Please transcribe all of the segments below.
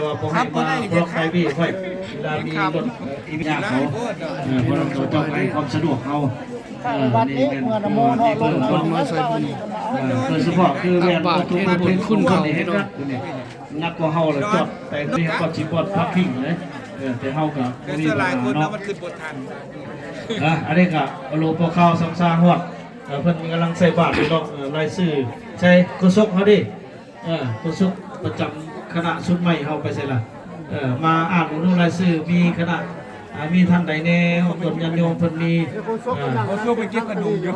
ว่าผมให้มาบล็อกไฟพี่ค่อยเวลามีรถอีวิญญาเขาเพราะเราต้องให้ความสะดวกเขานี่เป็นนี่เพิ่มความน้อยใส่บุญโดยเฉพาะคือแวนทุกมาเป็นคุณเขาเห็นนะนักก็เฮาเลยจอดแต่นี่ก็จีบอดพักพิงเลยแต่เฮากับนี่หลายคนนะมันคือบททันอันนี้ก็โลโปข้าวซ้ำซ่าฮอดเพิ่นกำลังใส่บาตรอยู่ดอกรายชื่อใช่กุศลเขาดิกุศลประจำคณะชุดใหม่เขาไปใช่ละมาอ่านดูรายชื่อมีคณะมีท่านใดแน่ตนยันโยมเพิ่นมีเขาสู้ไปเก็บกระดูกอยู่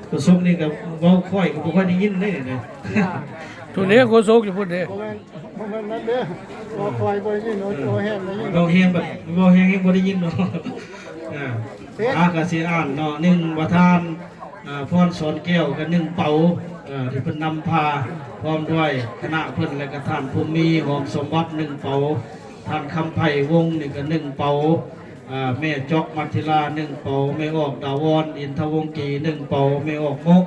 กุศลนี่ก็เว้าค่อยก็บ่ค่อยได้ยินได้เนี่ยตัวนี้กุศลอยู่พุ่นเด้บ่แม่นนั่นเด้อคอยบ่ยินโอแห้งได้ยินบ่แห้งแบบบ่แห้งบ่ได้ยินเนาะก็สิอ่านเนาะ1ประธานพรสอนแก้วกับ1เป๋าที่เพิ่นนำพาพร้อมด้วยคณะเพิ่นและก็ท่านภูมิหอมสมบัติ1เป๋าท่านคำไผ่วงนี่ก็1เป๋าแม่จอกมัทิลา1เป๋าแม่ออกดาวรอินทวงศ์กี1เป๋าแม่ออกมก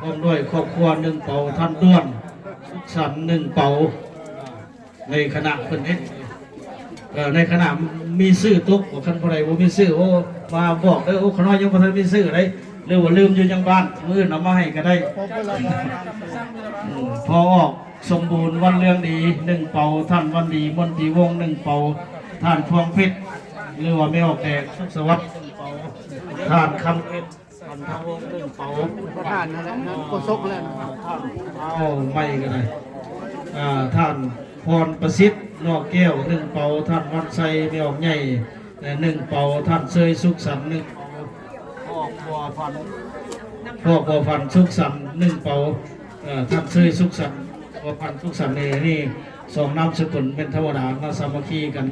พร้อมด้วยครอบครัว1เป๋าท่านด้วนสัน1เป๋าในคณะเพิ่นเฮ็ดในคณะมีชื่อตุ๊กคันผู้ใดบ่มีชื่อโอ้มาบอกเด้อโอ้ขน้อยยังบ่ทันมีชื่อได้หรือว่าลืมอยู่ยังบ้านมื้อเอามาให้ก็ได้พอออกสมบูรณ์วันเรื่องดี1เป่าท่านวันดีมนตรีวงศ์1เป่าท่านพวงเพชรหรือว่าไม่ออกแดกสุขสวัสดิ์ท่านคำเพชรท่านทวงศ์1เป่าประธานนั่นแหละนั่นกุศลแล้วเอาไม่ก็ได้ท่านพรประสิทธิ์นอกแก้ว1เป่าท่านวันไซไม่ออกใหญ่1เป่าท่านเซยสุขสันต์1พ่อบัวพันสุขสันต์1เป่าท่านเซยสุขสันต์บัวพันสุขสันต์นี่2นามสกุลเป็นธรรมดามาสามัคคีกัน